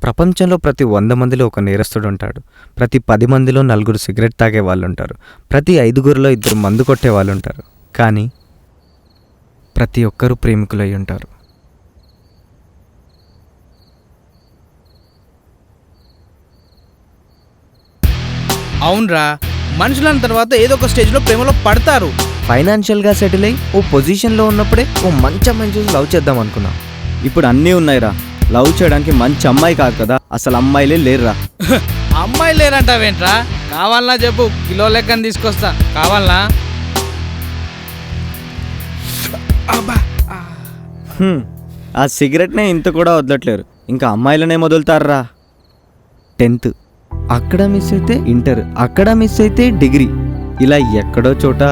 ప్రపంచంలో ప్రతి 100 మందిలో ఒక నేరస్తుడు ఉంటాడు. ప్రతి 10 మందిలో 4 సిగరెట్ తాగే వాళ్ళు ఉంటారు. ప్రతి 5గురిలో 2 మందు కొట్టే వాళ్ళు ఉంటారు. కానీ ప్రతి ఒక్కరూ ప్రేమికులై ఉంటారు. అవునరా, మనుషులన్న తర్వాత ఏదో ఒక స్టేజ్లో ప్రేమలో పడతారు. ఫైనాన్షియల్గా సెటిల్ అయ్యి ఓ పొజిషన్లో ఉన్నప్పుడే ఓ మంచి అమ్మాయిని చూసి లవ్ చేద్దాం అనుకున్నా. ఇప్పుడు అన్నీ ఉన్నాయిరా. లవ్ చేయడానికి మంచి అమ్మాయి కాదు కదా, అసలు అమ్మాయిలే లేరురా. అమ్మాయి లేరంటావేంట్రా? కావాలనా చెప్పు, కిలో లెక్కని తీసుకొస్తా. కావాలనా? ఆ సిగరెట్నే ఇంత కూడా వదలట్లేరు, ఇంకా అమ్మాయిలనే వదులుతారా. 10th అక్కడ మిస్ అయితే ఇంటర్, అక్కడ మిస్ అయితే డిగ్రీ, ఇలా ఎక్కడో చోట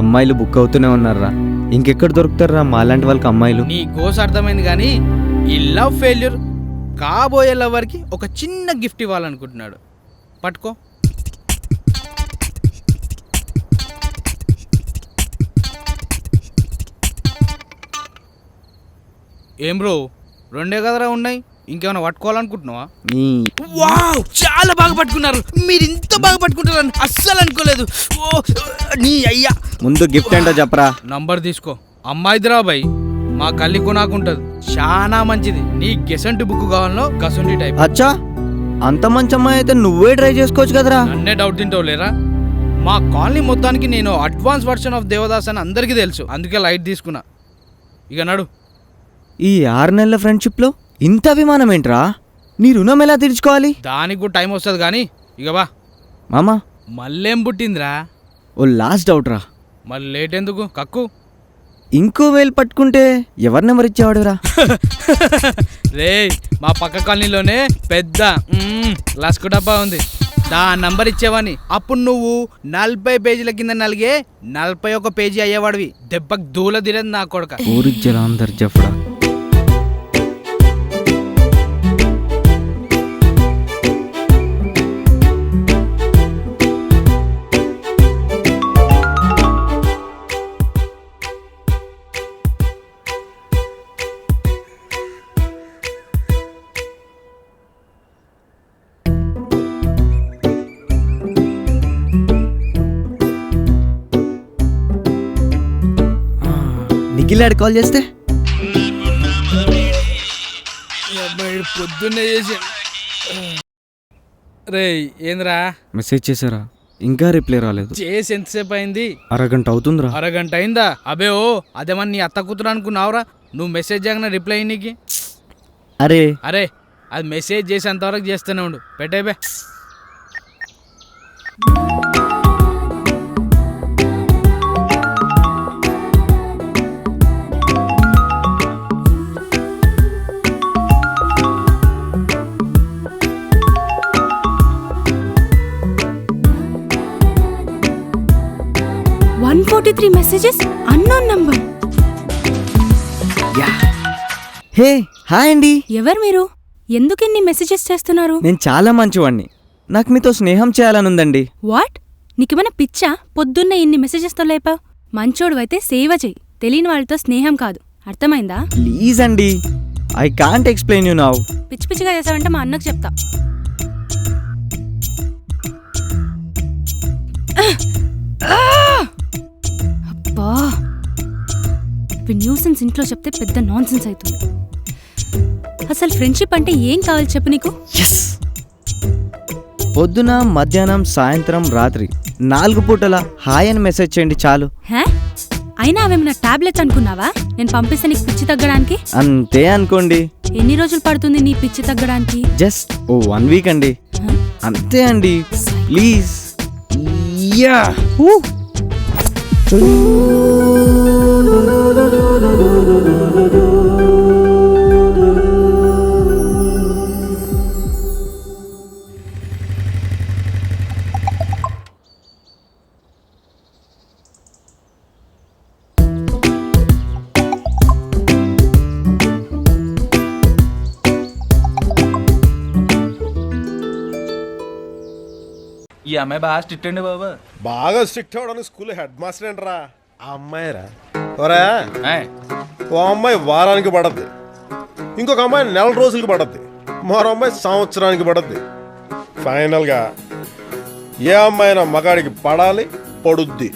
అమ్మాయిలు బుక్ అవుతూనే ఉన్నారా. ఇంకెక్కడ దొరుకుతారా మాలాంటి వాళ్ళకి అమ్మాయిలు? నీ గోస్ అర్థమైంది, కానీ ఈ లవ్ ఫెయిల్యూర్ కాబోయే లవర్కి ఒక చిన్న గిఫ్ట్ ఇవ్వాలనుకుంటున్నాడు. పట్టుకో. ఏం బ్రో, 2 కదరా ఉన్నాయి, ఇంకేమైనా పట్టుకోవాలనుకుంటున్నావా? వావ్, చాలా బాగా పట్టుకున్నారు. మీరు ఇంత బాగా పట్టుకుంటారని అస్సలు అనుకోలేదు. ఓ నీ అయ్యా, ముందు గిఫ్ట్ ఏంటో చెప్పరా. నంబర్ తీసుకో. అమ్మాయిదిరా బాయ్, మా కల్లి కొనాకుంటది, చాలా మంచిది. నీ గెసంటి బుక్ కావాలనో గసంటి టైప్. అచ్చా, అంత మంచి అమ్మాయి అయితే నువ్వే ట్రై చేసుకోవచ్చు కదరా. నన్నే డౌట్ తింటావు లేరా? మా కాలనీ మొత్తానికి నేను అడ్వాన్స్ వర్షన్ ఆఫ్ దేవదాస్ అని అందరికీ తెలుసు, అందుకే లైట్ తీసుకున్నా. ఇక నడు. ఈ 6 నెలల ఫ్రెండ్షిప్లో ఇంత అభిమానం ఏంట్రా? నీ రుణం ఎలా తీర్చుకోవాలి? దానికి కూడా టైం వస్తుంది కానీ ఇక బా. మామా, మళ్ళేం పుట్టిందిరా? ఓ లాస్ట్ డౌట్ రా. మళ్ళీ లేట్ ఎందుకు? కక్కు. ఇంకో వేలు పట్టుకుంటే ఎవరి నెంబర్ ఇచ్చేవాడురా? రే, మా పక్క కాలనీలోనే పెద్ద లస్కు డబ్బా ఉంది, దా నంబర్ ఇచ్చేవాని. అప్పుడు నువ్వు 40 పేజీల కింద నలిగే 41 పేజీ అయ్యేవాడివి. దెబ్బకు దూల తిరేది నా కొడుక. ఊరి జలాందర్ జఫ్రా. నిఖిలాడు కాల్ చేస్తే పొద్దున్నే చేసి. రే ఏంద్రా? మెసేజ్ చేశారా? ఇంకా రిప్లై రాలేదు. చేసి ఎంతసేపు అయింది? అరగంట అవుతుందిరా. అరగంట అయిందా? అబే ఓ, అదేమన్నా నీ అత్త కూతురు అనుకున్నావురా? నువ్వు మెసేజ్ చేయగానే రిప్లై నీకు. అరే అరే, అది మెసేజ్ చేసేంతవరకు చేస్తూనే ఉండు. పెట్టేబే. Messages unknown number. Hey, hi అండి. ఎవరు మీరు? ఎందుకు ఇన్ని మెసేజెస్ చేస్తున్నారు? నేను చాలా మంచివాణ్ణి, నాకు మీతో స్నేహం చేయాలనుందండి. వాట్? నీకేమైనా పిచ్చా? పొద్దున్నే ఇన్ని మెసేజెస్తో లేపావు. మంచోడు అయితే సేవ చెయ్యి, తెలియని వాళ్ళతో స్నేహం కాదు, అర్థమైందా? ప్లీజ్ అండి, I can't explain you now. పిచ్చి పిచ్చిగా చేసావంటే మా అన్నకు చెప్తా. అబ్బా, న్యూసెన్స్ ఇంట్లో చెప్తే పెద్ద నాన్సెన్స్ అవుతుంది. అసలు ఫ్రెండ్షిప్ అంటే ఏం కావాలి చెప్పు నీకు? పొద్దున, మధ్యాహ్నం, సాయంత్రం, రాత్రి 4 పూటల హాయ్ అని మెసేజ్ చేయండి చాలు. హే, అయినా అవేమన్నా టాబ్లెట్ అనుకున్నావా? నేను పంపిస్తే నీకు పిచ్చి తగ్గడానికి? అంతే అనుకోండి. ఎన్ని రోజులు పడుతుంది నీ పిచ్చి తగ్గడానికి? జస్ట్ ఓ 1 వీక్ అండి, అంతే అండి, ప్లీజ్. యా ఈ అమ్మాయి బాగా స్ట్రిక్ట్ అండి బాబా. బాగా స్ట్రిక్ట్ అవడానికి స్కూల్ హెడ్ మాస్టర్ ఏంట్రా? ఆ అమ్మాయిరా. ఓరా, ఓ అమ్మాయి వారానికి పడద్ది, ఇంకొక అమ్మాయి 4 రోజులకి పడద్ది. మరో అమ్మాయి సంవత్సరానికి పడుద్ది. ఫైనల్గా ఏ అమ్మాయినా మగాడికి పడాలి, పడుద్ది.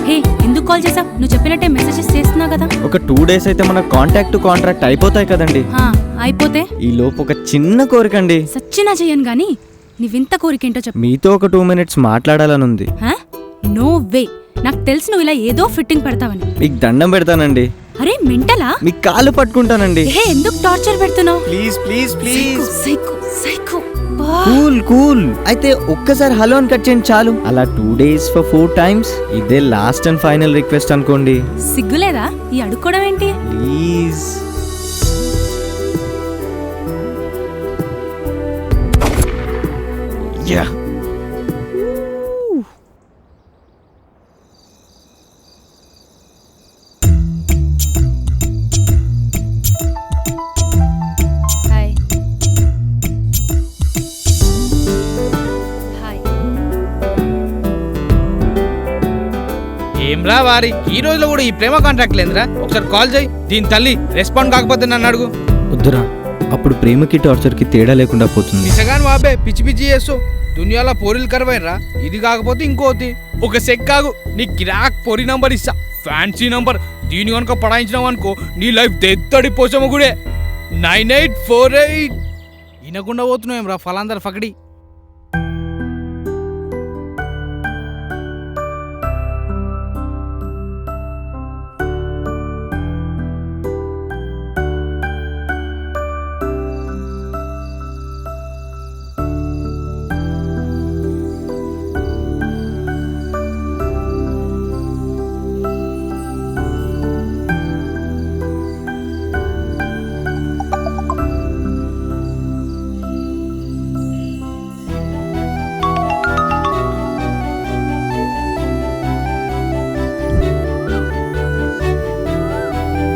హే ఎందుకు కాల్ చేసావు? నువ్వు చెప్పినట్టే మెసేజెస్ చేస్తున్నావు కదా. ఒక 2 days అయితే మన కాంట్రాక్ట్ అయిపోతాయి కదండి. హా, అయిపోతే ఈ లోపు ఒక చిన్న కోరికండి. సచ్చినా చెయ్యను గాని నీ వింత కోరికేంటో చెప్పు. మీతో ఒక 2 minutes మాట్లాడాలని ఉంది. నో వే, నాకు తెలుసు నువ్వు ఇలా ఏదో ఫిట్టింగ్ పెడతావని. మీకు దండం పెడతానండి. అరే మెంటలా? మీ కాళ్ళు పట్టుకుంటానండి. హే ఎందుకు టార్చర్ పెడుతున్నావు? Please please please. Psycho psycho. Cool అయితే ఒక్కసారి హలో అని కట్ చేయండి చాలు. అలా 2 days for 4 times. ఇదే లాస్ట్ అండ్ ఫైనల్ రిక్వెస్ట్ అనుకోండి. సిగ్గులేదా ఈ అడుక్కోవడం ఏంటి? ప్లీజ్. యా. Hi hi. ఏం రా వారి ఈ రోజులో కూడా ఈ ప్రేమ కాంట్రాక్ట్ లేదురా. ఒకసారి కాల్ చేయి, దీని తల్లి రెస్పాండ్ కాకపోతే నన్ను అడుగు. వద్దురా, అప్పుడు ప్రేమకి టార్చర్కి తేడా లేకుండా పోతుంది. పిచ్చగాని బాబే పిచ్చి పిచ్చి చేస్తూ దునియాలో పోరీలు కరవైనరా. ఇది కాకపోతే ఇంకోటి. ఒక సెక్ కాగు, నీ కిరాక్ పొరి నంబర్ ఇస్తా, ఫ్యాన్సీ నంబర్. దీని కనుక పడాయించినావు అనుకో నీ లైఫ్ దెత్తడి పోసమ్మ గుడే. 9848. వినకుండా పోతున్నాం రా ఫలాందరు ఫకడి.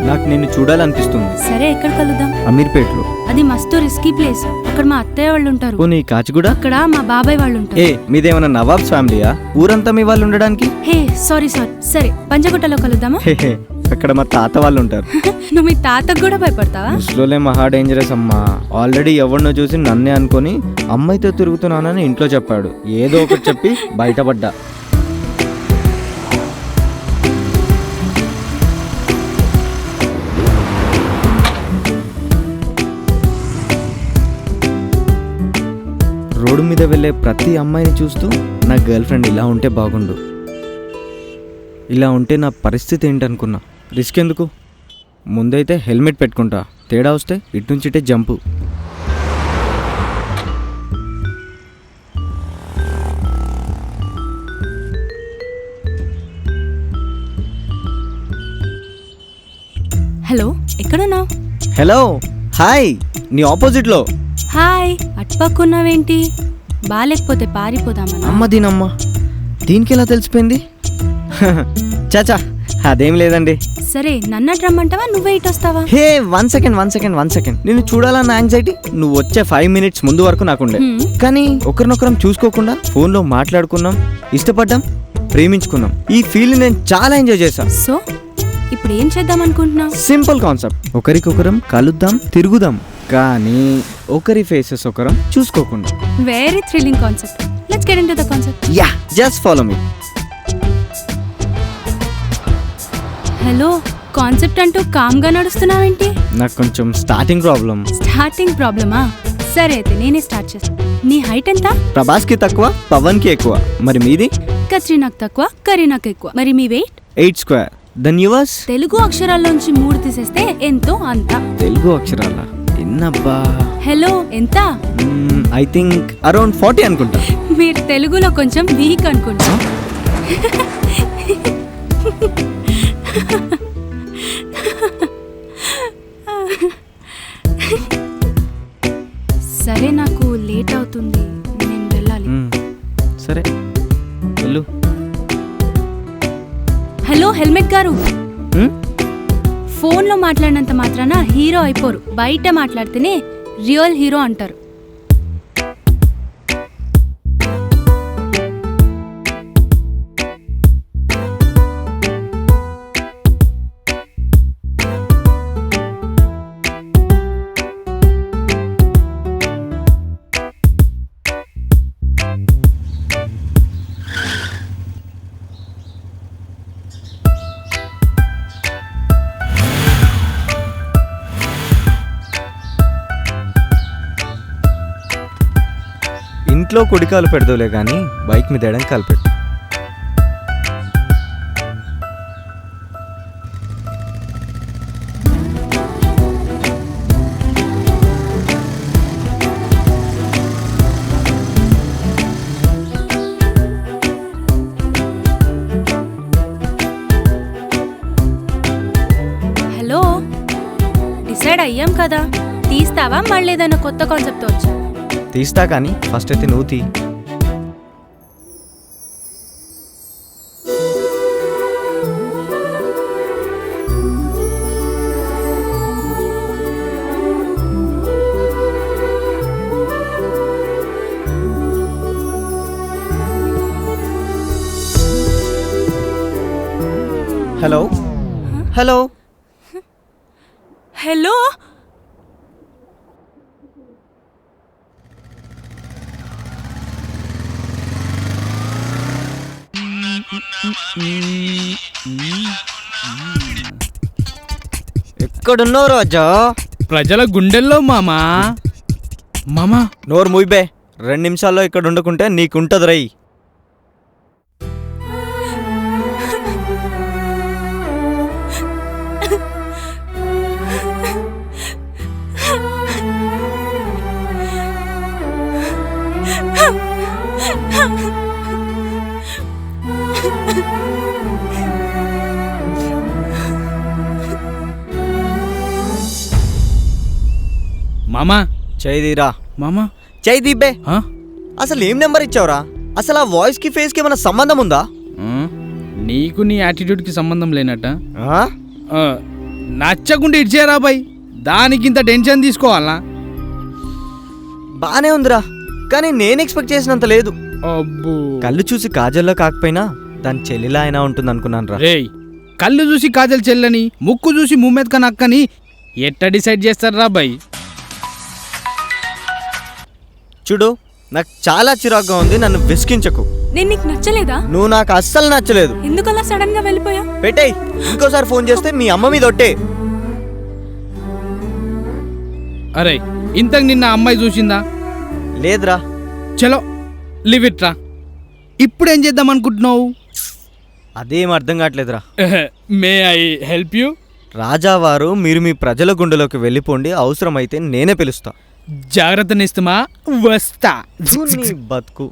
నాకు నిన్ను చూడాలనిపిస్తుంది. సరే ఎక్కడ కలుద్దాం? అమీర్పేటలో. అది మస్తు రిస్కీ ప్లేస్. అక్కడ మా అత్తయ్య వాళ్ళు ఉంటారు. పోనీ కాచిగూడ? అక్కడ మా బాబాయ్ వాళ్ళు ఉంటారు. ఏ మీదేమన్నా నవాబ్స్ ఫ్యామిలీయా? ఊరంతా మీ వాళ్ళు ఉండడానికి? Hey sorry. సరే పంజగుట్టలో కలుద్దామా? హే, అక్కడ మా తాత వాళ్ళు ఉంటారు. నువ్వు మీ తాతకు కూడా భయపడతావా? ముస్లోలే మహా డేంజరస్ అమ్మా. ఆల్రెడీ ఎవరినో చూసి నన్నే అనుకొని అమ్మాయితో తిరుగుతున్నానని ఇంట్లో చెప్పాడు. ఏదో ఒకటి చెప్పి బయటపడ్డా. రోడ్డు మీద వెళ్ళే ప్రతి అమ్మాయిని చూస్తూ నా గర్ల్ ఫ్రెండ్ ఇలా ఉంటే బాగుండు, ఇలా ఉంటే నా పరిస్థితి ఏంటనుకున్నా. రిస్క్ ఎందుకు, ముందైతే హెల్మెట్ పెట్టుకుంటా. తేడా వస్తే ఇటు నుంచి ఇటే జంపు. హలో ఎక్కడున్నావు? హలో హాయ్, నీ ఆపోజిట్లో. హాయ్ అటుపక్కున్నావేంటి? బాలేకపోతే పారిపోదామన్నా? అమ్మ దీనమ్మ, దీనికి ఎలా తెలిసిపోయింది? చాచా అదేం లేదండి. సరే నన్నట్టు రమ్మంటావా, నువ్వే ఇటు వస్తావా? హే వన్ సెకండ్. నిన్ను చూడాలన్న యాంగ్జైటీ నువ్వు వచ్చే 5 minutes ముందు వరకు నాకుండే. కానీ ఒకరినొకరం చూసుకోకుండా ఫోన్లో మాట్లాడుకున్నాం, ఇష్టపడ్డాం, ప్రేమించుకున్నాం. ఈ ఫీల్ నేను చాలా ఎంజాయ్ చేశాను. సో ఇప్పుడు ఏం చేద్దాం అనుకుంటున్నావు? సింపుల్ కాన్సెప్ట్, ఒకరికొకరం కలుద్దాం, తిరుగుదాం, కానీ ఒకరి ఫేసెస్ ఒకరం చూసుకోకుండా. Very thrilling concept. Let's get into the concept. Yeah, just follow me. Hello, concept అంటూ కామ్గా నడుస్తున్నావేంటి? నాకు కొంచెం స్టార్టింగ్ ప్రాబ్లం. స్టార్టింగ్ ప్రాబ్లమా? సరే అయితే నేనే స్టార్ట్ చేస్తాను. నీ హైట్ ఎంత? ప్రభాస్కి తక్కువ, పవన్కి ఎక్కువ. మరి మీది? కత్రినాకు తక్కువ, కరీనాకు ఎక్కువ. మరి మీ weight? 8 square. Then yours? Telugu అక్షరాల్లోంచి 3 తీసేస్తే ఎంతో అంత. తెలుగు అక్షరాల ఎన్నబ్బా? హలో ఎంత? ఐ థింక్ అరౌండ్ 40 అనుకుంటా. మీరు తెలుగులో కొంచెం వీక్ అనుకుంటా. సరే నాకు లేట్ అవుతుంది, నేను వెళ్ళాలి. సరే వెళ్ళు. హలో హెల్మెట్ గారు, ఫోన్లో మాట్లాడినంత మాత్రాన హీరో అయిపోరు. బయట మాట్లాడితేనే రియల్ హీరో అంటారు. సీట్లో కుడికాలు పెడదులే కానీ బైక్ మీద ఎడం కాలు పెట్టు. హలో, డిసైడ్ అయ్యాం కదా, తీస్తావా మళ్ళీ ఏదైనా కొత్త కాన్సెప్ట్ వచ్చా? తీస్తా కానీ ఫస్ట్ అయితే నువ్వు తీ. హలో హలో హలో, ఎక్కడున్నావు రాజా? ప్రజల గుండెల్లో మామా. మామా నోరు ముయ్యబే. 2 నిమిషాల్లో ఇక్కడ ఉండకుంటే నీకుంటది రై. మామా చైదీరా. మామా చైదీబే. ఆ? అసలు ఏం నెంబర్ ఇచ్చావురా? అసలు ఆ వాయిస్ కి ఫేస్ కి ఏమైనా సంబంధం ఉందా? ఆ? నీకు నీ యాటిట్యూడ్కి సంబంధం లేనట్ట. ఆ? ఆ, నచ్చకుండా ఇడ్చేరా బాయ్, దానికి ఇంత టెన్షన్ తీసుకోవాలా? బానే ఉందిరా, కానీ నేను ఎక్స్పెక్ట్ చేసినంత లేదు. అబ్బో కళ్ళు చూసి కాజల్లో కాకపోయినా దాని చెల్లిలా అయినా ఉంటుంది అనుకున్నాను రా. రేయ్, కళ్ళు చూసి కాజల్ చెల్లని, ముక్కు చూసి ముమ్మెత్క నక్కని ఎట్ట డిసైడ్ చేస్తారా బాయ్? చూడు, నాకు చాలా చిరాగ్గా ఉంది, నన్ను విసికించకు. నేను నీకు నచ్చలేదా? నువ్వు నాకు అస్సలు నచ్చలేదు. ఎందుకలా సడన్ గా వెళ్ళిపోయా? పెట్టేయ్. ఇంకోసారి ఫోన్ చేస్తే మీ అమ్మ మీద ఒట్టే. అరే, ఇంతకు నిన్న అమ్మాయి చూసిందా? లేదురా. చలో లివ్ ఇట్ రా. ఇప్పుడేం చేద్దాం అనుకుంటున్నావు? అదేం అర్థం కావట్లేదురా. May I help you? రాజావారు మీరు మీ ప్రజల గుండెలోకి వెళ్ళిపోండి, అవసరమైతే నేనే పిలుస్తా. జాగ్రత్తనిస్తుమా, వస్తా. నీ బతుకు.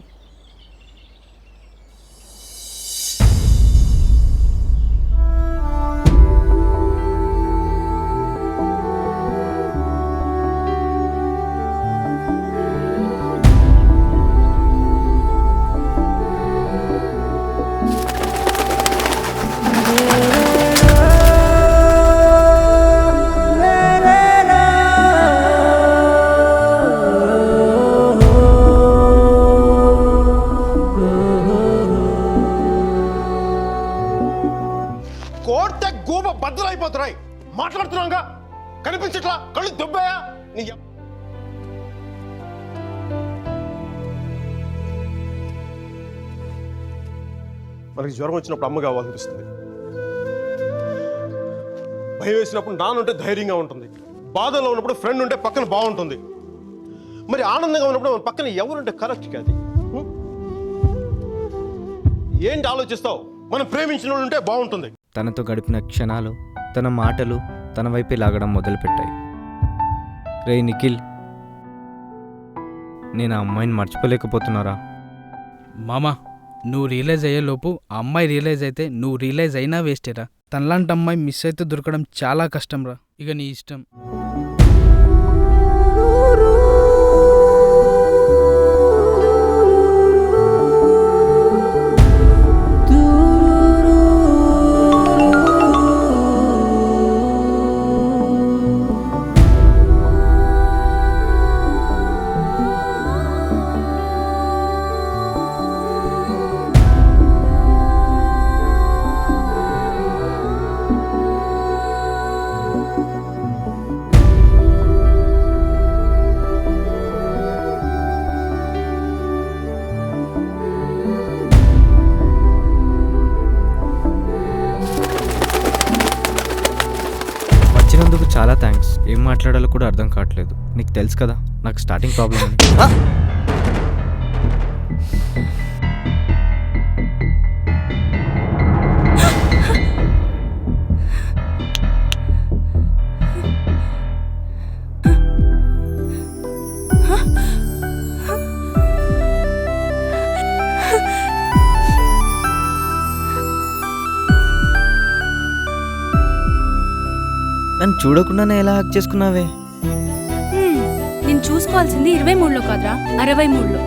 కోర్త గూబ బద్దలైపోతున్నాయి. మాట్లాడుతున్నాగా కనిపించట్లా, కళ్ళు దుబ్బాయా నీ మనకి జ్వరం వచ్చినప్పుడు అమ్మ కావాలనిపిస్తుంది, భయం వేసినప్పుడు నాన్నుంటే ధైర్యంగా ఉంటుంది, బాధలో ఉన్నప్పుడు ఫ్రెండ్ ఉంటే పక్కన బాగుంటుంది, మరి ఆనందంగా ఉన్నప్పుడు మన పక్కన ఎవరుంటే కరెక్ట్ కాదు. ఏంటి ఆలోచిస్తావు? మనం ప్రేమించిన వాళ్ళు ఉంటే బాగుంటుంది. తనతో గడిపిన క్షణాలు, తన మాటలు తన వైపే లాగడం మొదలుపెట్టాయి. రే నిఖిల్, నేను ఆ అమ్మాయిని మర్చిపోలేకపోతున్నారా? మామా, నువ్వు రియలైజ్ అయ్యే లోపు ఆ అమ్మాయి రియలైజ్ అయితే నువ్వు రియలైజ్ అయినా వేస్టేరా. తనలాంటి అమ్మాయి మిస్ అయితే దొరకడం చాలా కష్టం రా. ఇక నీ ఇష్టం. వచ్చినందుకు చాలా థ్యాంక్స్. ఏం మాట్లాడాలో కూడా అర్థం కావట్లేదు. నీకు తెలుసు కదా నాకు స్టార్టింగ్ ప్రాబ్లం అని. చూడకుండానే ఎలా హక్ చేసుకున్నావే? నేను చూసుకోవాల్సింది 23లో కాదురా 63లో.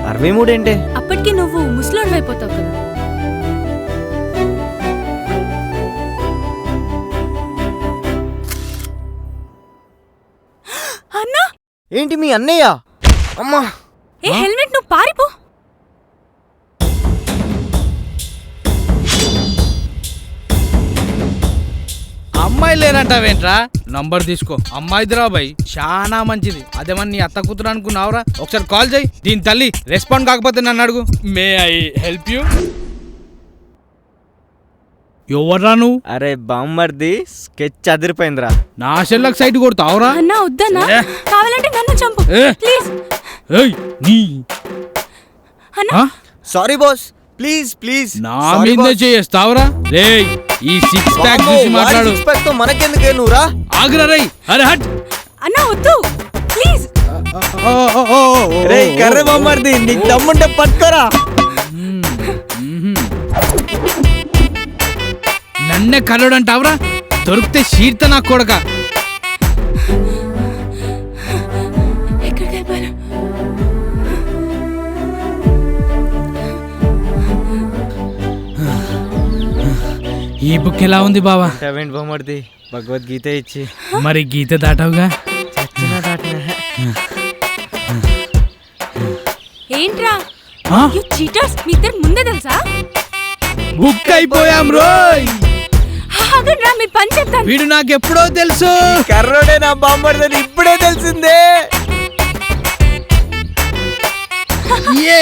63 ఏంటే? అప్పటికి నువ్వు ముసలోడు అయిపోతావు కదా. అన్నా ఏంటి మీ అన్నయ్య? అమ్మా ఏ హెల్మెట్ నువ్వు పారిపో. అమ్మాయి లేనంటావేంట్రా? నంబర్ తీసుకో, అమ్మాయిదిరా బాయ్, చాలా మంచిది. అదేమన్నా నీ అత్త కూతురు అనుకున్నావురా? ఒకసారి కాల్ చేయి. దీని తల్లి రెస్పాండ్ కాకపోతే నన్ను అడుగు. మే ఐ హెల్ప్ యూ? ఎవర్రా నువ్వు? అరే బామ్మర్ది, స్కెచ్ అదిరిపోయిందిరా. నా సెల్లకు సైట్ కొడతావురా? అన్నా వద్దన్నా, కావాలంటే నన్ను చంపు ప్లీజ్. ఏయ్ నీ అన్నా సారీ బాస్, ప్లీజ్ ప్లీజ్. నా మీదే చేస్తావురా? రేయ్ ఈ సిక్స్ ప్యాక్ చూసి మాట్లాడు. సిక్స్ ప్యాక్ తో మనకెందుకే నువ్వురా? ఆగ్రా రేయ్. అరే హట్. అన్నా వద్దు ప్లీజ్. రే కర్రే బామ్మర్ది, నీకు దమ్ముంటే పట్టుకోరా. నన్నే కలడు అంటావురా? దొరికితే షీర్త నా కొడక. ఎక్కడికి వెళ్ళిపోయాను? ఈ బుక్ ఎలా ఉంది బావా? సెవెంట్ బామ్మర్ది, భగవద్గీత ఇచ్చి మరి గీత దాటావుగా? చచ్చినా దాటినా. ఏంట్రా ఆ? యు చీటర్స్, మీ ఇద్దరు ముందే తెలుసా? బుక్ అయిపోయాం రోయ్. ఆగండ్రా, మీ పని చెప్తాను. వీడు నాకెప్పుడో తెలుసు. కర్రోడే నా బామ్మర్దని ఇప్పుడే తెలిసిందే. ఏ